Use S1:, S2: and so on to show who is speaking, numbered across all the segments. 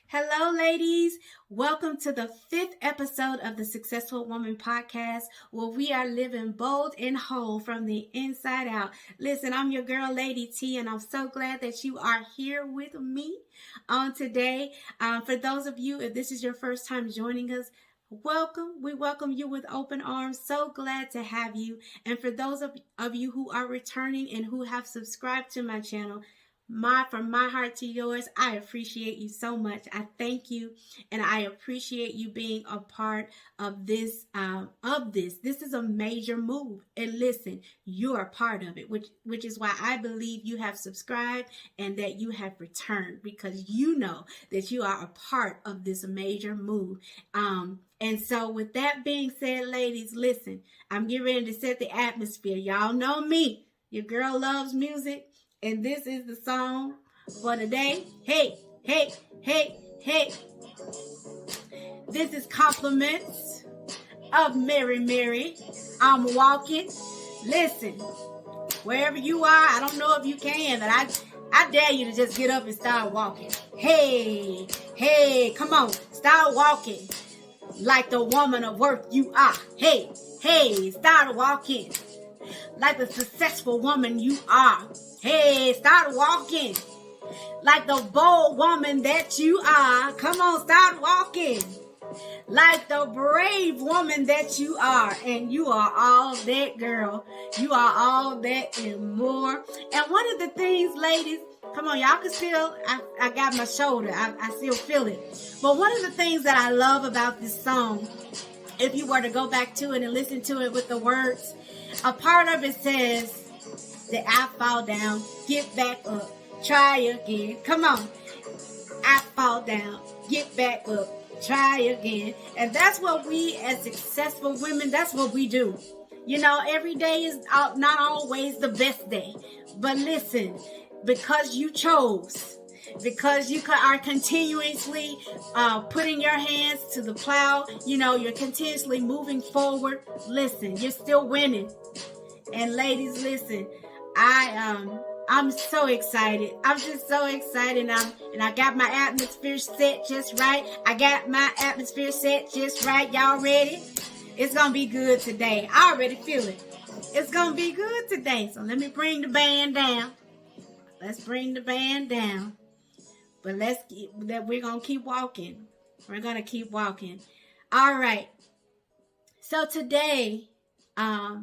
S1: Hello, ladies. Welcome to the 5th episode of the Successful Woman podcast, where we are living bold and whole from the inside out. Listen, I'm your girl, Lady T, and I'm so glad that you are here with me on today. For those of you, if this is your first time joining us, welcome. We welcome you with open arms. So glad to have you. And for those of you who are returning and who have subscribed to my channel, from my heart to yours, I appreciate you so much. I thank you, and I appreciate you being a part of this. This is a major move, and listen, you are part of it, which is why I believe you have subscribed and that you have returned, because you know that you are a part of this major move. And so, with that being said, ladies, listen, I'm getting ready to set the atmosphere. Y'all know me. Your girl loves music. And this is the song for the day. Hey, hey, hey, hey. This is Compliments of Mary Mary. I'm walking. Listen, wherever you are, I don't know if you can, but I dare you to just get up and start walking. Hey, hey, come on. Start walking like the woman of worth you are. Hey, hey, start walking like the successful woman you are. Hey, start walking like the bold woman that you are. Come on, start walking like the brave woman that you are. And you are all that, girl. You are all that and more. And one of the things, ladies, come on, y'all can still, I got my shoulder. I still feel it. But one of the things that I love about this song, if you were to go back to it and listen to it with the words, a part of it says that I fall down, get back up, try again. Come on. I fall down, get back up, try again. And that's what we as successful women, that's what we do. You know, every day is not always the best day. But listen, because you chose, because you are continuously putting your hands to the plow, you know, you're continuously moving forward. Listen, you're still winning. And ladies, listen, I'm so excited. I'm just so excited. And I got my atmosphere set just right. Y'all ready? It's going to be good today. I already feel it. It's going to be good today. So let me bring the band down. Let's bring the band down. But we're going to keep walking. We're going to keep walking. All right. So today I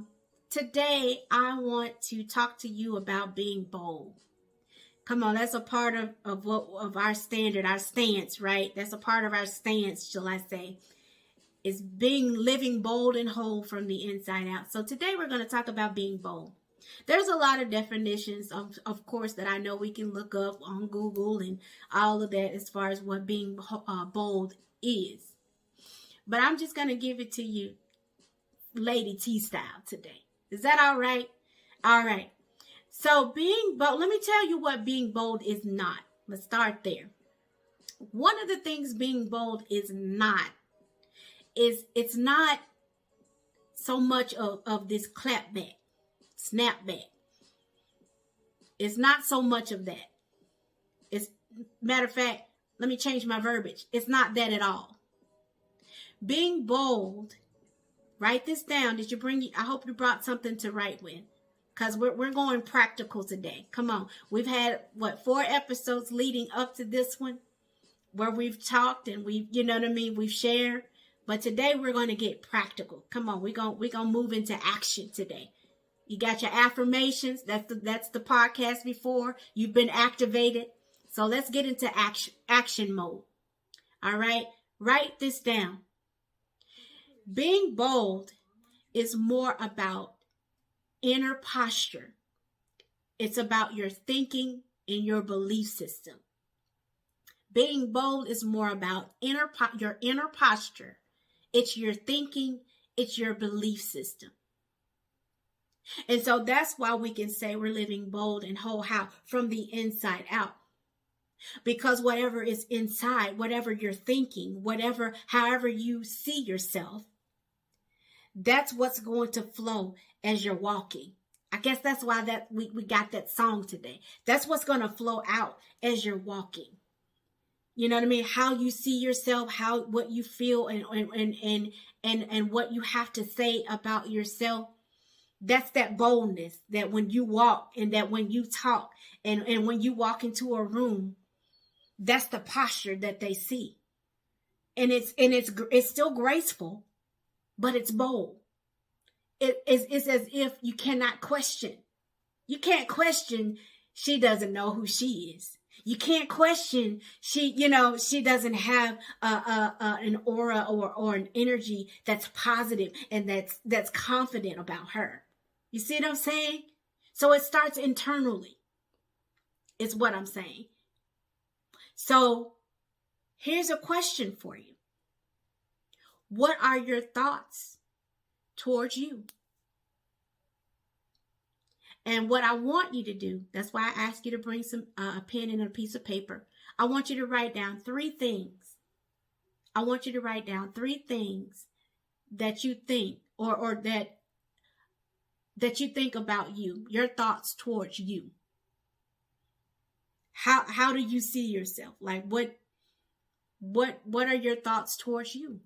S1: want to talk to you about being bold. Come on, that's a part of our stance, right? That's a part of our stance, shall I say, is living bold and whole from the inside out. So today we're going to talk about being bold. There's a lot of definitions, of course, that I know we can look up on Google and all of that as far as what being bold is. But I'm just going to give it to you Lady T style today. Is that all right? All right. So being bold, let me tell you what being bold is not. Let's start there. One of the things being bold is not, it's not so much of this clapback, snapback. It's not so much of that. It's, matter of fact, let me change my verbiage. It's not that at all. Being bold, write this down. I hope you brought something to write with, because we're going practical today. Come on. We've had, 4 episodes leading up to this one where we've talked and we've shared. But today we're going to get practical. Come on. We're going to move into action today. You got your affirmations. That's the podcast before. You've been activated. So let's get into action mode. All right. Write this down. Being bold is more about inner posture. It's about your thinking and your belief system. Being bold is more about your inner posture. It's your thinking. It's your belief system. And so that's why we can say we're living bold and whole how from the inside out. Because whatever is inside, whatever you're thinking, however you see yourself, that's what's going to flow as you're walking. I guess that's why we got that song today. That's what's going to flow out as you're walking. You know what I mean? How you see yourself, what you feel, and what you have to say about yourself. That's that boldness, that when you walk and that when you talk and when you walk into a room, that's the posture that they see. And it's still graceful, but it's bold. It's as if you cannot question. You can't question she doesn't know who she is. You can't question she doesn't have an aura or an energy that's positive and that's confident about her. You see what I'm saying? So it starts internally. It's what I'm saying. So here's a question for you. What are your thoughts towards you? And what I want you to do, that's why I ask you to bring a pen and a piece of paper. I want you to write down 3 things. I want you to write down 3 things that you think or that you think about you, your thoughts towards you. How do you see yourself? Like what are your thoughts towards you?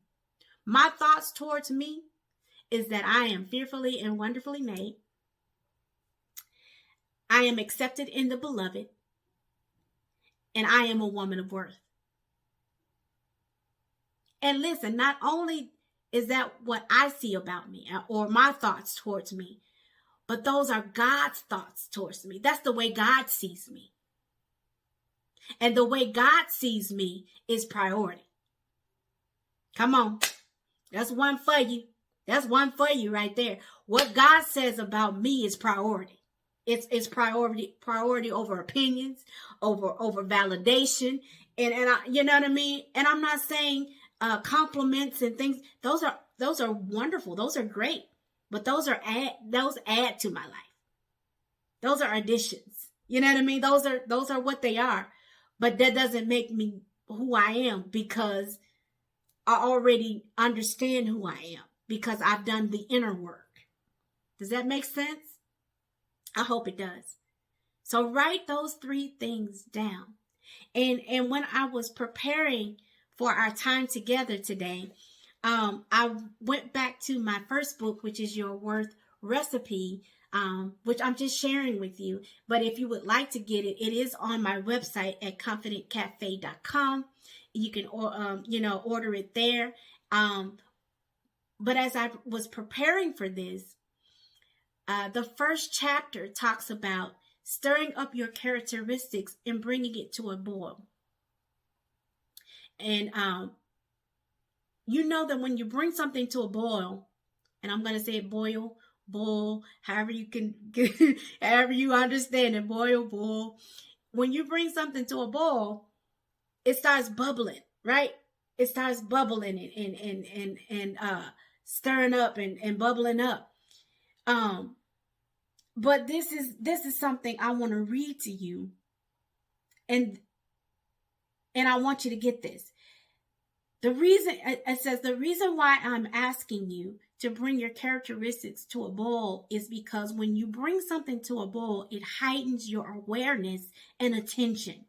S1: My thoughts towards me is that I am fearfully and wonderfully made. I am accepted in the beloved, and I am a woman of worth. And listen, not only is that what I see about me or my thoughts towards me, but those are God's thoughts towards me. That's the way God sees me. And the way God sees me is priority. Come on. That's one for you. That's one for you right there. What God says about me is priority. It's priority over opinions, over validation, and I, you know what I mean. And I'm not saying compliments and things. Those are wonderful. Those are great. But those add to my life. Those are additions. You know what I mean. Those are what they are. But that doesn't make me who I am, because I already understand who I am because I've done the inner work. Does that make sense? I hope it does. So write those 3 things down. And when I was preparing for our time together today, I went back to my first book, which is Your Worth Recipe, which I'm just sharing with you. But if you would like to get it, it is on my website at confidentcafe.com. You can, order it there. But as I was preparing for this, the first chapter talks about stirring up your characteristics and bringing it to a boil. And you know that when you bring something to a boil, and I'm going to say it boil, however you can, however you understand it, boil. When you bring something to a boil, it starts bubbling, right? It starts bubbling and stirring up and bubbling up. But this is something I want to read to you, and I want you to get this. It says the reason why I'm asking you to bring your characteristics to a boil is because when you bring something to a boil, it heightens your awareness and attention.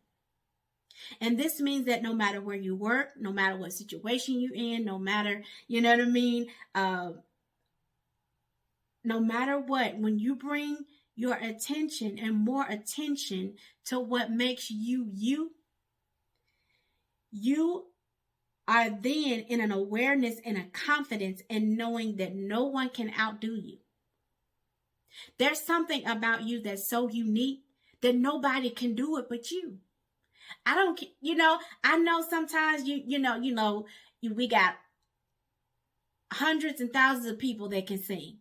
S1: And this means that no matter where you work, no matter what situation you're in, no matter, you know what I mean, no matter what, when you bring your attention and more attention to what makes you, you are then in an awareness and a confidence in knowing that no one can outdo you. There's something about you that's so unique that nobody can do it but you. I know sometimes we got hundreds and thousands of people that can sing.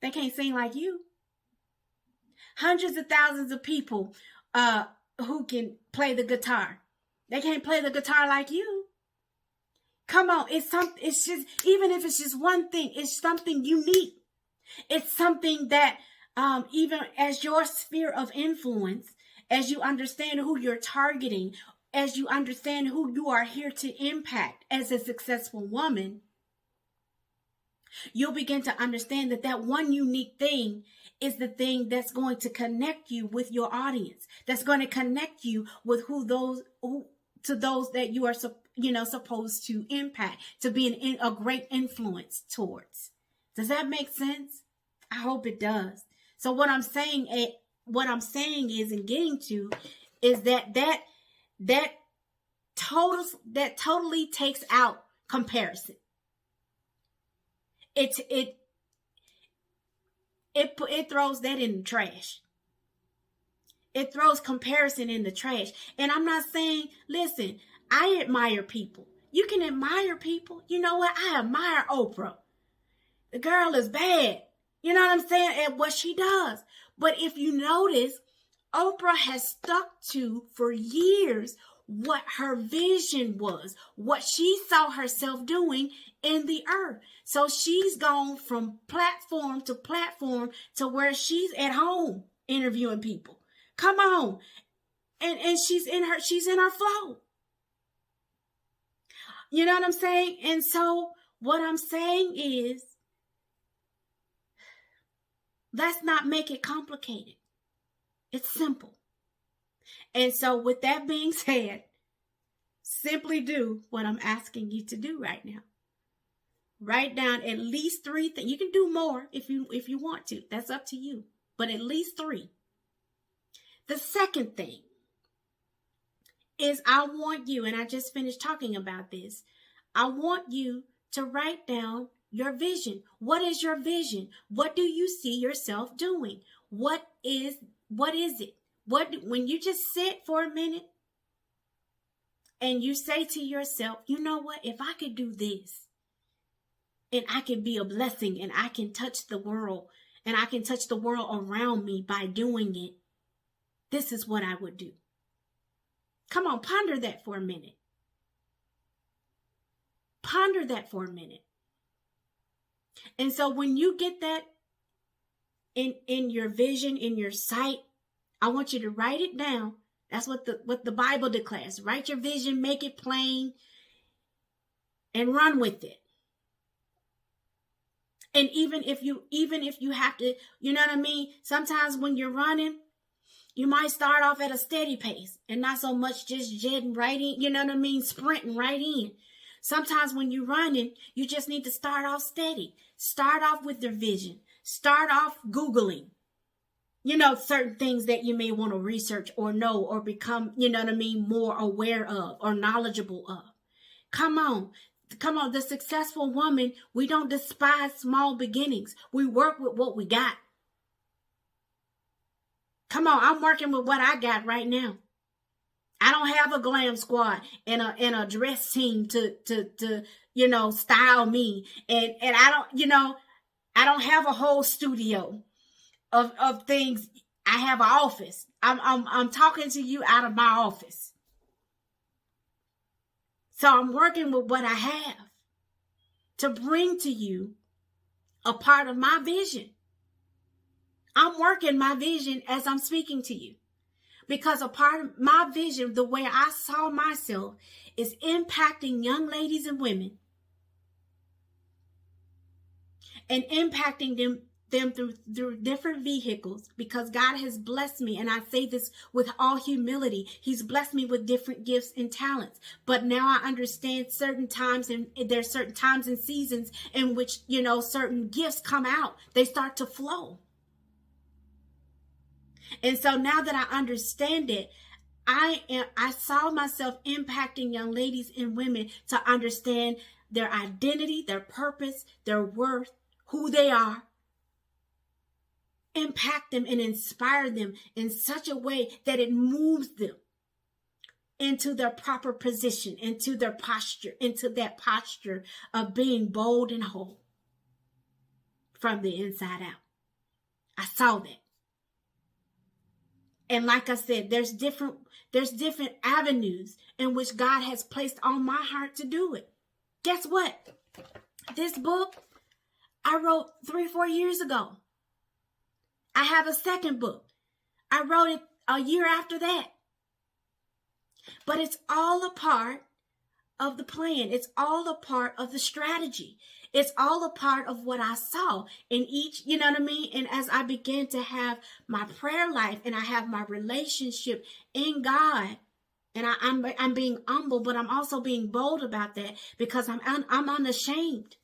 S1: They can't sing like you. Hundreds of thousands of people who can play the guitar. They can't play the guitar like you. Come on, it's just, even if it's just one thing, it's something unique. It's something that even as your sphere of influence, as you understand who you're targeting, as you understand who you are here to impact as a successful woman, you'll begin to understand that one unique thing is the thing that's going to connect you with your audience, that's going to connect you with who to those that you are, supposed to impact, to be a great influence towards. Does that make sense? I hope it does. So what I'm saying is, and getting to, is that totally takes out comparison. It throws that in the trash. It throws comparison in the trash. And I'm not saying, listen, I admire people. You can admire people. You know what? I admire Oprah. The girl is bad. You know what I'm saying? At what she does. But if you notice, Oprah has stuck to for years what her vision was, what she saw herself doing in the earth. So she's gone from platform to platform to where she's at home interviewing people. Come on. And she's in her flow. You know what I'm saying? And so what I'm saying is, let's not make it complicated. It's simple. And so with that being said, simply do what I'm asking you to do right now. Write down at least 3 things. You can do more if you want to. That's up to you. But at least 3. The second thing is, I want you, and I just finished talking about this, I want you to write down your vision. What is your vision? What do you see yourself doing? What is it? When you just sit for a minute and you say to yourself, you know what? If I could do this, and I can be a blessing, and I can touch the world, and I can touch the world around me by doing it, this is what I would do. Come on, ponder that for a minute. Ponder that for a minute. And so when you get that in your vision, in your sight, I want you to write it down. That's what the Bible declares. Write your vision, make it plain, and run with it. And even if you have to, you know what I mean? Sometimes when you're running, you might start off at a steady pace and not so much just jetting right in, you know what I mean? Sprinting right in. Sometimes when you're running, you just need to start off steady. Start off with your vision. Start off Googling, certain things that you may want to research or know or become, more aware of or knowledgeable of. Come on, the successful woman, we don't despise small beginnings. We work with what we got. Come on, I'm working with what I got right now. I don't have a glam squad and a dress team to style me. And I don't have a whole studio of things. I have an office. I'm talking to you out of my office. So I'm working with what I have to bring to you a part of my vision. I'm working my vision as I'm speaking to you. Because a part of my vision, the way I saw myself, is impacting young ladies and women. And impacting them through different vehicles, because God has blessed me. And I say this with all humility. He's blessed me with different gifts and talents. But now I understand certain times, and there's certain times and seasons in which, certain gifts come out. They start to flow. And so now that I understand it, I saw myself impacting young ladies and women to understand their identity, their purpose, their worth, who they are. Impact them and inspire them in such a way that it moves them into their proper position, into their posture, into that posture of being bold and whole from the inside out. I saw that. And like I said, there's different avenues in which God has placed on my heart to do it. Guess what? This book I wrote 3-4 years ago. I have a second book. I wrote it a year after that. But it's all a part of the plan. It's all a part of the strategy. It's all a part of what I saw in each, you know what I mean? And as I began to have my prayer life and I have my relationship in God, And I'm being humble, but I'm also being bold about that because I'm unashamed.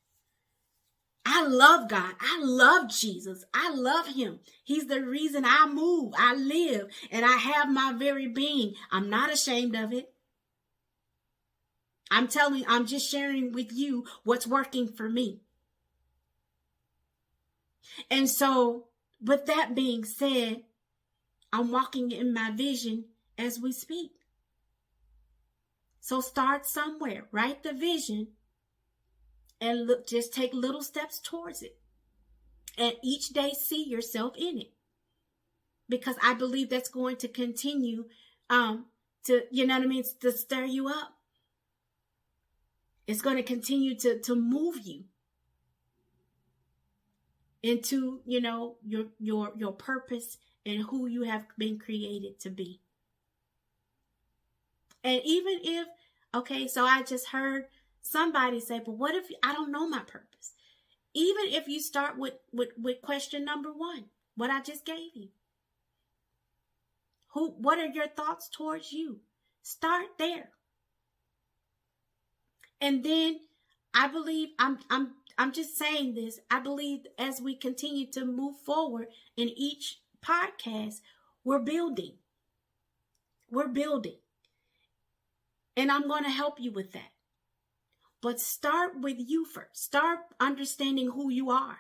S1: I love God. I love Jesus. I love him. He's the reason I move, I live, and I have my very being. I'm not ashamed of it. I'm just sharing with you what's working for me. And so, with that being said, I'm walking in my vision as we speak. So start somewhere, write the vision, and look, just take little steps towards it. And each day see yourself in it. Because I believe that's going to continue to, you know what I mean, to stir you up. It's going to continue to move you into, you know, your purpose and who you have been created to be. And even if, okay, so I just heard somebody say, but what if I don't know my purpose? Even if you start with question number 1, what I just gave you. What are your thoughts towards you? Start there. And then I believe, I'm just saying this, I believe as we continue to move forward in each podcast, we're building. We're building. And I'm going to help you with that. But start with you first. Start understanding who you are.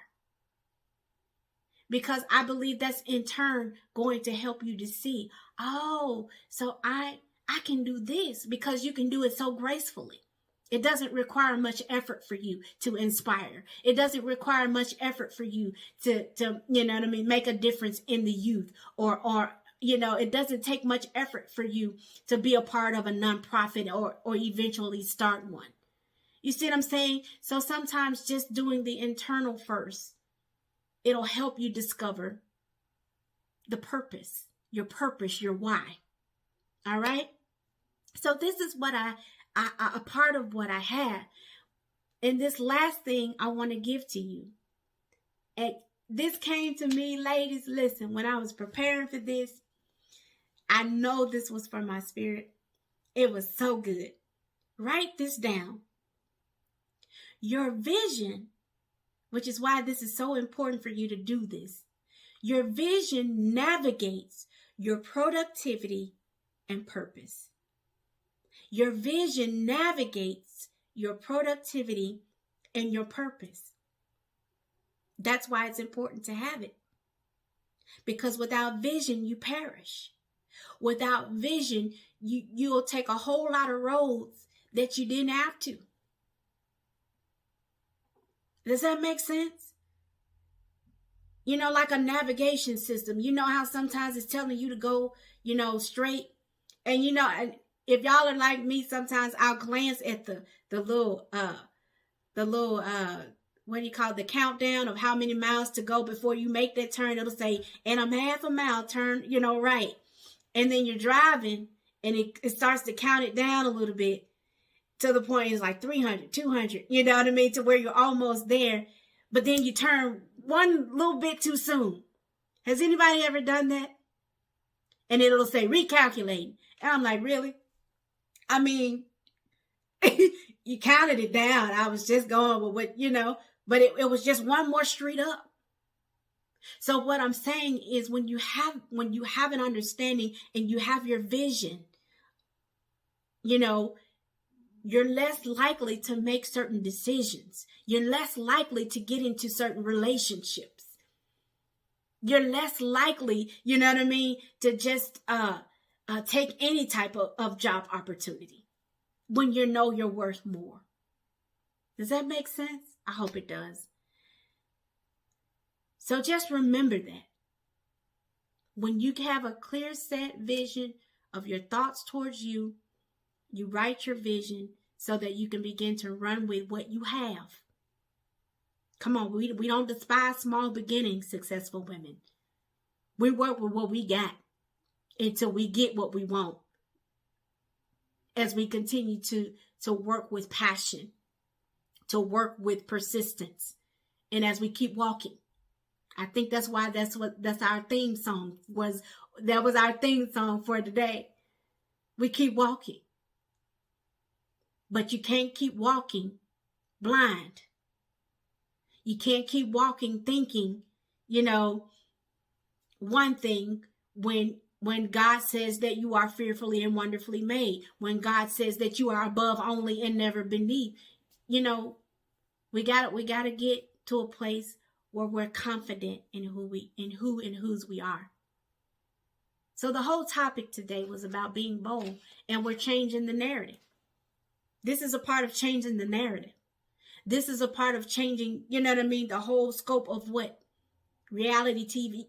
S1: Because I believe that's in turn going to help you to see, oh, so I can do this, because you can do it so gracefully. It doesn't require much effort for you to inspire. It doesn't require much effort for you to you know what I mean, make a difference in the youth, or you know, it doesn't take much effort for you to be a part of a nonprofit or eventually start one. You see what I'm saying? So sometimes just doing the internal first, it'll help you discover the purpose, your why. All right? So this is what a part of what I have. And this last thing I want to give to you. And this came to me, ladies, listen, when I was preparing for this, I know this was from my spirit. It was so good. Write this down. Your vision, which is why this is so important for you to do this. Your vision navigates your productivity and purpose. Your vision navigates your productivity and your purpose. That's why it's important to have it. Because without vision, you perish. Without vision, you'll take a whole lot of roads that you didn't have to. Does that make sense? You know, like a navigation system. You know how sometimes it's telling you to go, you know, straight. And you know, if y'all are like me, sometimes I'll glance at the little what do you call it? The countdown of how many miles to go before you make that turn. It'll say, and I'm half a mile, turn, you know, right. And then you're driving and it starts to count it down a little bit to the point it's like 300, 200, you know what I mean? To where you're almost there. But then you turn one little bit too soon. Has anybody ever done that? And it'll say recalculating. And I'm like, really? I mean, you counted it down. I was just going with what, you know, but it was just one more street up. So what I'm saying is when you have an understanding and you have your vision, you know, you're less likely to make certain decisions. You're less likely to get into certain relationships. You're less likely, you know what I mean, to just take any type of job opportunity when you know you're worth more. Does that make sense? I hope it does. So just remember that. When you have a clear set vision of your thoughts towards you, you write your vision so that you can begin to run with what you have. Come on, we don't despise small beginnings, successful women. We work with what we got until we get what we want. As we continue to work with passion, to work with persistence, and as we keep walking. I think that's why that's our theme song was. That was our theme song for today. We keep walking. But you can't keep walking blind. You can't keep walking thinking, one thing when God says that you are fearfully and wonderfully made, when God says that you are above only and never beneath. We got to get to a place where we're confident in who and whose we are. So the whole topic today was about being bold, and we're changing the narrative. This is a part of changing the narrative. This is a part of changing, the whole scope of what reality TV,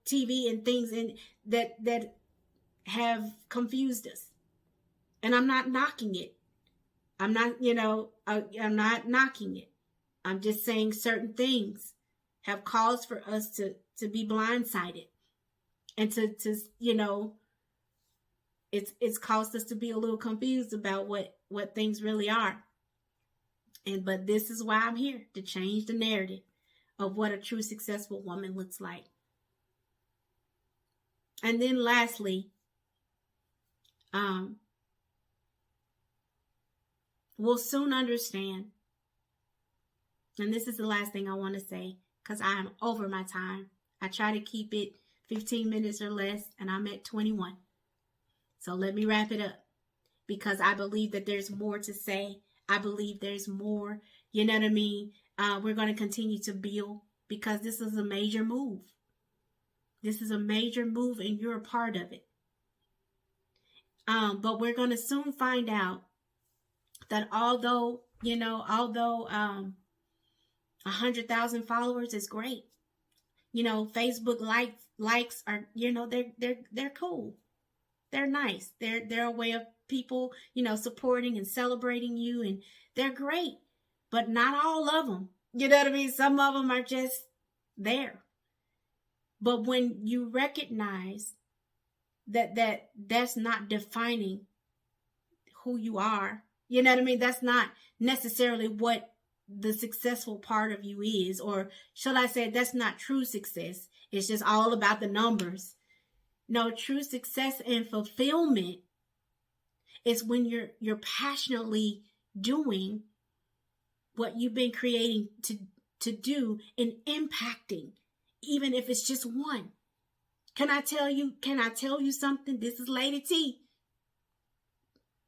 S1: TV and things that have confused us. And I'm not knocking it. I'm not knocking it. I'm just saying certain things have caused for us to be blindsided, and to it's caused us to be a little confused about what things really are. But this is why I'm here, to change the narrative of what a true successful woman looks like. And then lastly, we'll soon understand, and this is the last thing I want to say because I am over my time. I try to keep it 15 minutes or less, and I'm at 21. So let me wrap it up, because I believe that there's more to say. I believe there's more, we're going to continue to build, because this is a major move. This is a major move, and you're a part of it. But we're going to soon find out that although 100,000 followers is great, Facebook likes are, they're cool. They're nice. They're a way of people, supporting and celebrating you, and they're great. But not all of them. You know what I mean? Some of them are just there. But when you recognize that's not defining who you are, that's not necessarily what the successful part of you is, or shall I say, that's not true success. It's just all about the numbers. No, true success and fulfillment is when you're passionately doing what you've been creating to do, and impacting, even if it's just one. Can I tell you something? This is Lady T.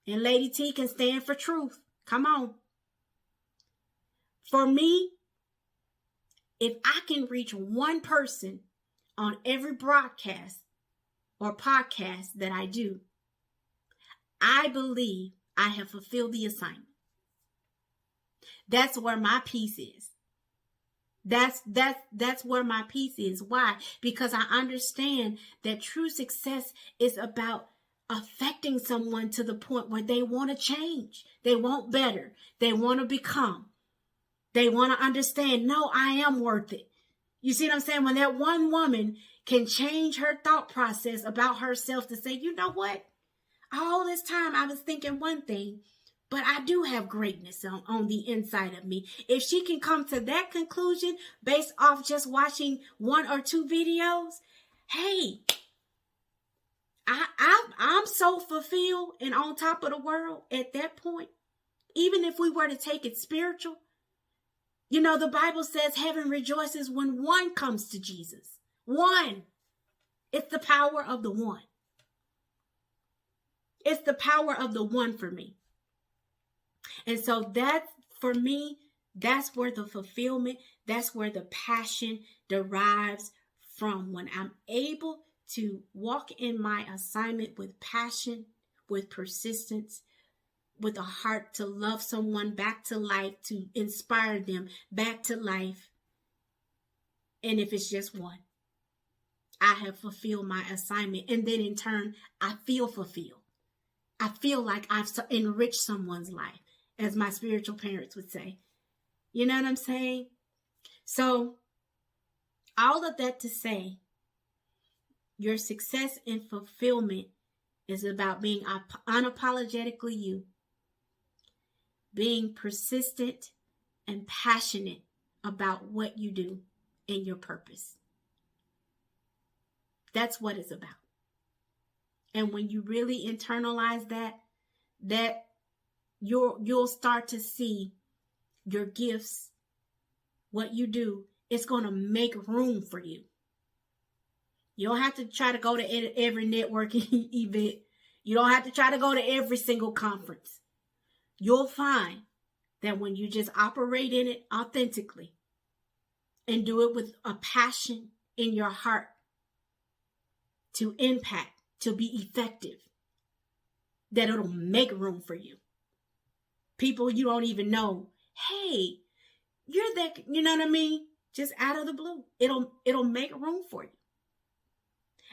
S1: And Lady T can stand for truth. Come on. For me, if I can reach one person on every broadcast or podcast that I do, I believe I have fulfilled the assignment. That's where my peace is. That's where my peace is. Why? Because I understand that true success is about affecting someone to the point where they want to change. They want better. They want to become. They want to understand, no, I am worth it. You see what I'm saying? When that one woman can change her thought process about herself to say, you know what? All this time I was thinking one thing, but I do have greatness on the inside of me. If she can come to that conclusion based off just watching one or two videos, hey, I'm so fulfilled and on top of the world at that point. Even if we were to take it spiritual, the Bible says heaven rejoices when one comes to Jesus. One. It's the power of the one. It's the power of the one for me. And so that, for me, that's where the fulfillment, that's where the passion derives from. When I'm able to walk in my assignment with passion, with persistence, with a heart to love someone back to life, to inspire them back to life. And if it's just one, I have fulfilled my assignment. And then in turn, I feel fulfilled. I feel like I've enriched someone's life, as my spiritual parents would say. You know what I'm saying? So all of that to say, your success and fulfillment is about being unapologetically you, being persistent and passionate about what you do and your purpose. That's what it's about. And when you really internalize that you'll start to see your gifts, what you do, it's going to make room for you. You don't have to try to go to every networking event. You don't have to try to go to every single conference. You'll find that when you just operate in it authentically and do it with a passion in your heart to impact, to be effective, that it'll make room for you. People you don't even know, hey, you're that, you know what I mean? Just out of the blue. It'll make room for you.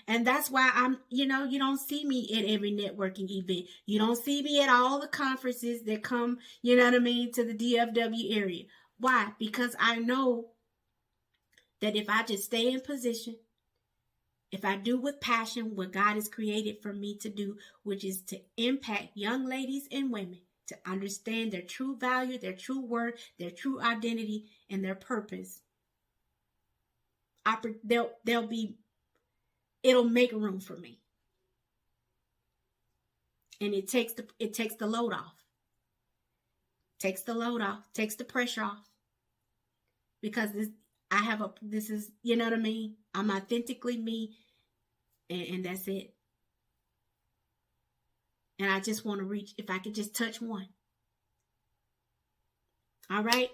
S1: And that's why you don't see me at every networking event. You don't see me at all the conferences that come, you know what I mean, to the DFW area. Why? Because I know that if I just stay in position, if I do with passion what God has created for me to do, which is to impact young ladies and women to understand their true value, their true worth, their true identity, and their purpose, it'll make room for me. And it takes the load off. Takes the load off, takes the pressure off. Because this is, you know what I mean? I'm authentically me, and that's it. And I just want to reach, if I could just touch one. All right.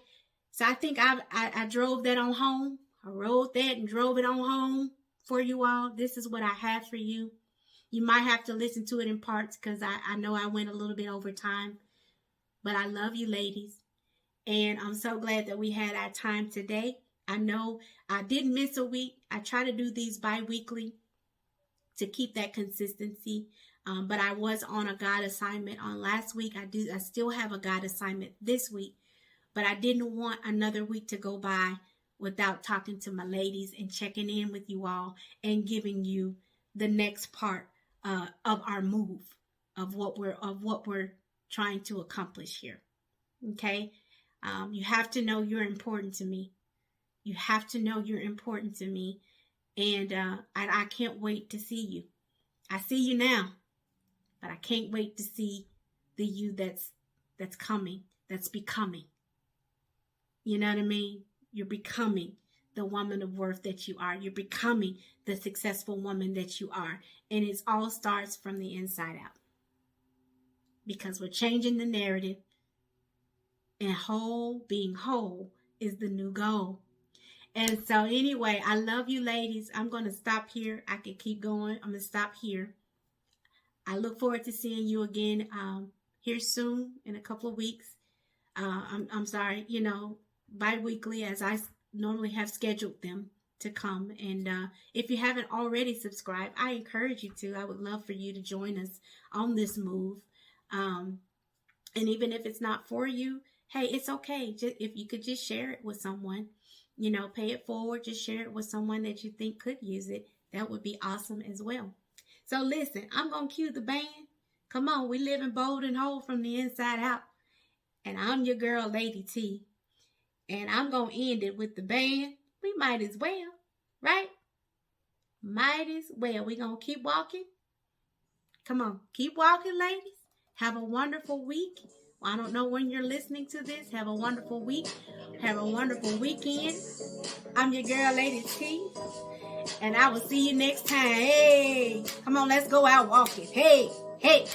S1: So I think I drove that on home. I wrote that and drove it on home for you all. This is what I have for you. You might have to listen to it in parts because I know I went a little bit over time. But I love you, ladies. And I'm so glad that we had our time today. I know I didn't miss a week. I try to do these bi-weekly to keep that consistency. But I was on a God assignment on last week. I still have a God assignment this week. But I didn't want another week to go by without talking to my ladies and checking in with you all and giving you the next part of our move of what we're trying to accomplish here. Okay? You have to know you're important to me. You have to know you're important to me. And I can't wait to see you. I see you now, but I can't wait to see the you that's coming, that's becoming. You know what I mean? You're becoming the woman of worth that you are. You're becoming the successful woman that you are. And it all starts from the inside out. Because we're changing the narrative. And being whole is the new goal. And so anyway, I love you, ladies. I'm going to stop here. I can keep going. I'm going to stop here. I look forward to seeing you again here soon in a couple of weeks. I'm sorry, bi-weekly as I normally have scheduled them to come. And if you haven't already subscribed, I encourage you to. I would love for you to join us on this move. And even if it's not for you, hey, it's okay. Just, if you could just share it with someone, pay it forward, just share it with someone that you think could use it. That would be awesome as well. So listen, I'm going to cue the band. Come on, we living bold and whole from the inside out. And I'm your girl, Lady T. And I'm going to end it with the band. We might as well, right? Might as well. We're going to keep walking. Come on, keep walking, ladies. Have a wonderful week. I don't know when you're listening to this. Have a wonderful week. Have a wonderful weekend. I'm your girl, Lady T. And I will see you next time. Hey, come on, let's go out walking. Hey, hey.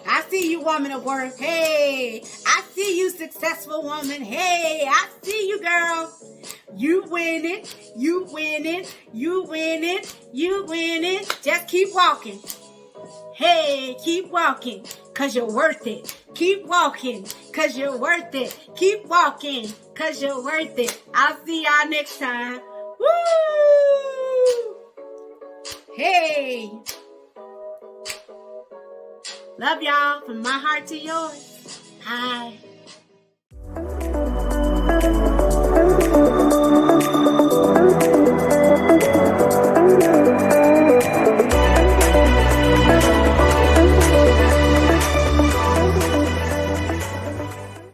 S1: I see you, woman of worth. Hey, I see you, successful woman. Hey, I see you, girl. You winning. You winning. You winning. You winning. Just keep walking. Hey, keep walking, cause you're worth it. Keep walking, cause you're worth it. Keep walking, cause you're worth it. I'll see y'all next time. Woo! Hey. Love y'all from my heart to yours. Bye.